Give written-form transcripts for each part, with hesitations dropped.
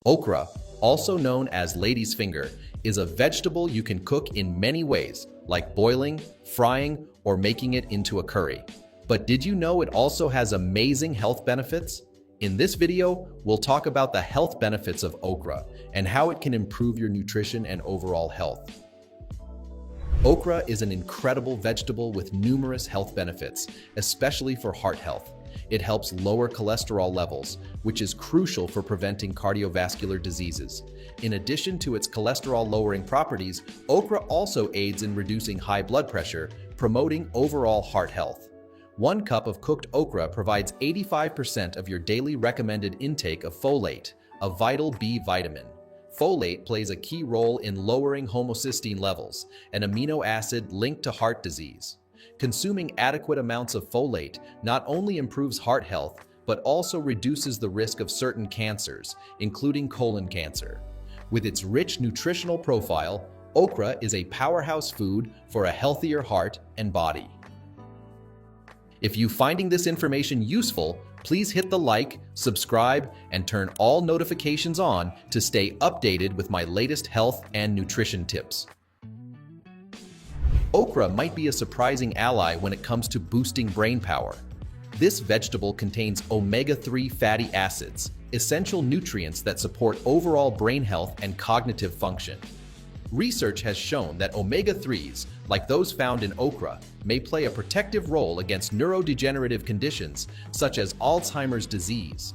Okra, also known as lady's finger, is a vegetable you can cook in many ways, like boiling, frying, or making it into a curry. But did you know it also has amazing health benefits? In this video, we'll talk about the health benefits of okra and how it can improve your nutrition and overall health. Okra is an incredible vegetable with numerous health benefits, especially for heart health. It helps lower cholesterol levels, which is crucial for preventing cardiovascular diseases. In addition to its cholesterol-lowering properties, okra also aids in reducing high blood pressure, promoting overall heart health. 1 cup of cooked okra provides 85% of your daily recommended intake of folate, a vital B vitamin. Folate plays a key role in lowering homocysteine levels, an amino acid linked to heart disease. Consuming adequate amounts of folate not only improves heart health, but also reduces the risk of certain cancers, including colon cancer. With its rich nutritional profile, okra is a powerhouse food for a healthier heart and body. If you're finding this information useful, please hit the like, subscribe, and turn all notifications on to stay updated with my latest health and nutrition tips. Okra might be a surprising ally when it comes to boosting brain power. This vegetable contains omega-3 fatty acids, essential nutrients that support overall brain health and cognitive function. Research has shown that omega-3s, like those found in okra, may play a protective role against neurodegenerative conditions such as Alzheimer's disease.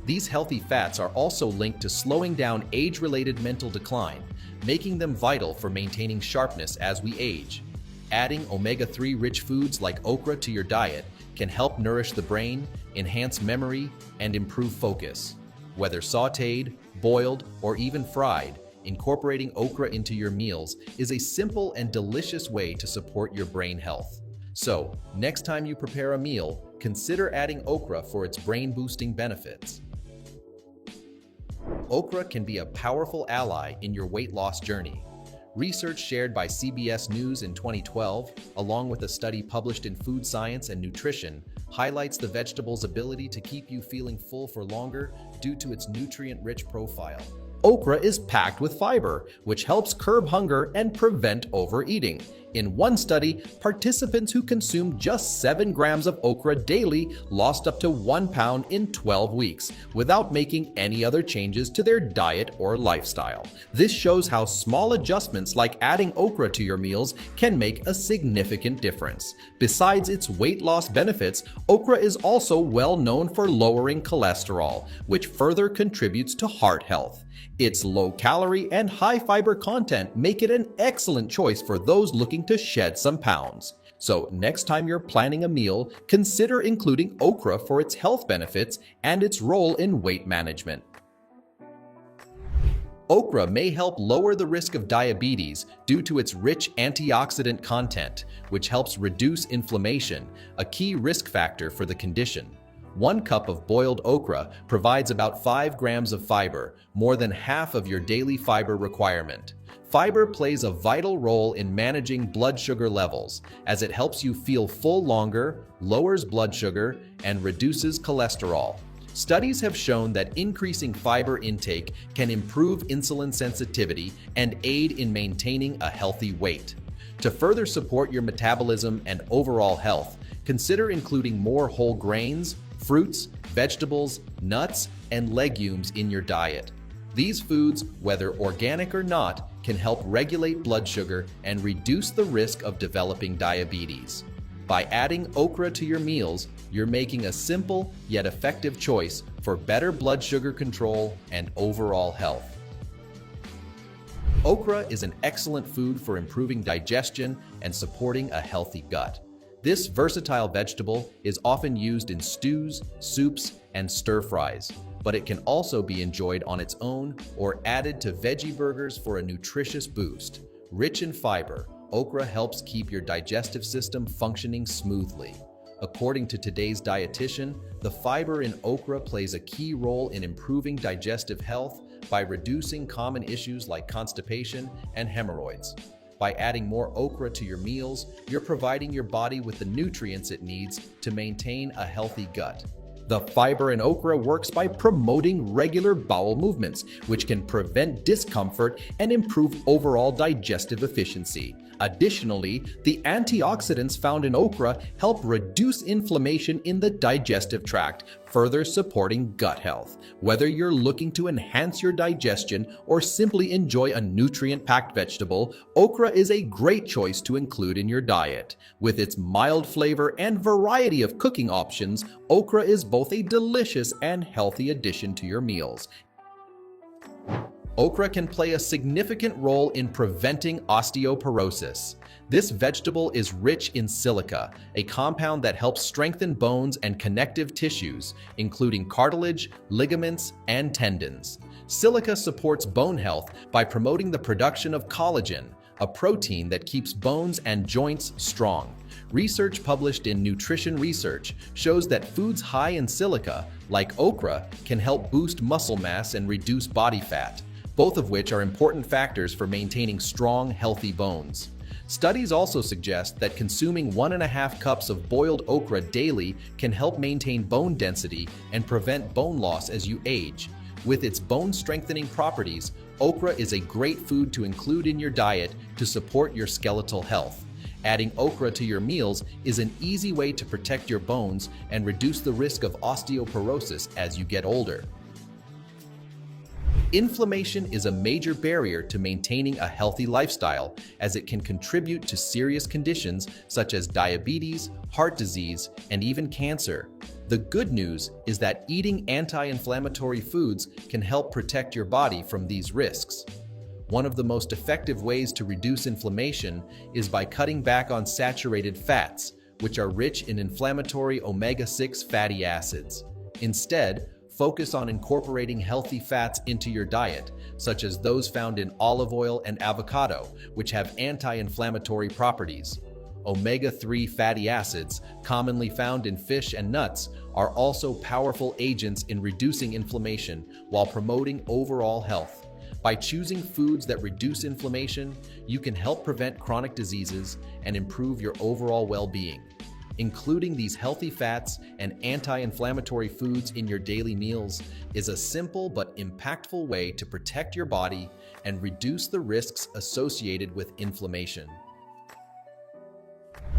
These healthy fats are also linked to slowing down age-related mental decline, making them vital for maintaining sharpness as we age. Adding omega-3 rich foods like okra to your diet can help nourish the brain, enhance memory, and improve focus. Whether sautéed, boiled, or even fried, incorporating okra into your meals is a simple and delicious way to support your brain health. So, next time you prepare a meal, consider adding okra for its brain-boosting benefits. Okra can be a powerful ally in your weight loss journey. Research shared by CBS News in 2012, along with a study published in Food Science and Nutrition, highlights the vegetable's ability to keep you feeling full for longer due to its nutrient-rich profile. Okra is packed with fiber, which helps curb hunger and prevent overeating. In one study, participants who consumed just 7 grams of okra daily lost up to 1 pound in 12 weeks without making any other changes to their diet or lifestyle. This shows how small adjustments like adding okra to your meals can make a significant difference. Besides its weight loss benefits, okra is also well known for lowering cholesterol, which further contributes to heart health. Its low-calorie and high-fiber content make it an excellent choice for those looking to shed some pounds. So next time you're planning a meal, consider including okra for its health benefits and its role in weight management. Okra may help lower the risk of diabetes due to its rich antioxidant content, which helps reduce inflammation, a key risk factor for the condition. 1 cup of boiled okra provides about 5 grams of fiber, more than half of your daily fiber requirement. Fiber plays a vital role in managing blood sugar levels, as it helps you feel full longer, lowers blood sugar, and reduces cholesterol. Studies have shown that increasing fiber intake can improve insulin sensitivity and aid in maintaining a healthy weight. To further support your metabolism and overall health, consider including more whole grains, fruits, vegetables, nuts, and legumes in your diet. These foods, whether organic or not, can help regulate blood sugar and reduce the risk of developing diabetes. By adding okra to your meals, you're making a simple yet effective choice for better blood sugar control and overall health. Okra is an excellent food for improving digestion and supporting a healthy gut. This versatile vegetable is often used in stews, soups, and stir-fries, but it can also be enjoyed on its own or added to veggie burgers for a nutritious boost. Rich in fiber, okra helps keep your digestive system functioning smoothly. According to today's dietitian, the fiber in okra plays a key role in improving digestive health by reducing common issues like constipation and hemorrhoids. By adding more okra to your meals, you're providing your body with the nutrients it needs to maintain a healthy gut. The fiber in okra works by promoting regular bowel movements, which can prevent discomfort and improve overall digestive efficiency. Additionally, the antioxidants found in okra help reduce inflammation in the digestive tract, further supporting gut health. Whether you're looking to enhance your digestion or simply enjoy a nutrient-packed vegetable, okra is a great choice to include in your diet. With its mild flavor and variety of cooking options, okra is both a delicious and healthy addition to your meals. Okra can play a significant role in preventing osteoporosis. This vegetable is rich in silica, a compound that helps strengthen bones and connective tissues, including cartilage, ligaments, and tendons. Silica supports bone health by promoting the production of collagen, a protein that keeps bones and joints strong. Research published in Nutrition Research shows that foods high in silica, like okra, can help boost muscle mass and reduce body fat, both of which are important factors for maintaining strong, healthy bones. Studies also suggest that consuming 1.5 cups of boiled okra daily can help maintain bone density and prevent bone loss as you age. With its bone-strengthening properties, okra is a great food to include in your diet to support your skeletal health. Adding okra to your meals is an easy way to protect your bones and reduce the risk of osteoporosis as you get older. Inflammation is a major barrier to maintaining a healthy lifestyle, as it can contribute to serious conditions such as diabetes, heart disease, and even cancer. The good news is that eating anti-inflammatory foods can help protect your body from these risks. One of the most effective ways to reduce inflammation is by cutting back on saturated fats, which are rich in inflammatory omega-6 fatty acids. Instead, focus on incorporating healthy fats into your diet, such as those found in olive oil and avocado, which have anti-inflammatory properties. Omega-3 fatty acids, commonly found in fish and nuts, are also powerful agents in reducing inflammation while promoting overall health. By choosing foods that reduce inflammation, you can help prevent chronic diseases and improve your overall well-being. Including these healthy fats and anti-inflammatory foods in your daily meals is a simple but impactful way to protect your body and reduce the risks associated with inflammation.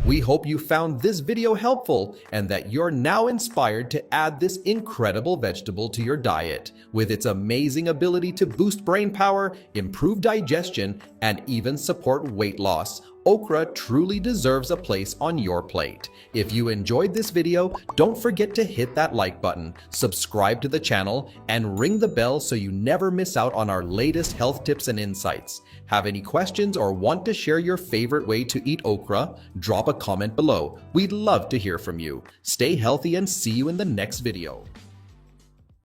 We hope you found this video helpful and that you're now inspired to add this incredible vegetable to your diet. With its amazing ability to boost brain power, improve digestion, and even support weight loss, okra truly deserves a place on your plate. If you enjoyed this video, don't forget to hit that like button, subscribe to the channel, and ring the bell so you never miss out on our latest health tips and insights. Have any questions or want to share your favorite way to eat okra? Drop a comment below. We'd love to hear from you. Stay healthy and see you in the next video.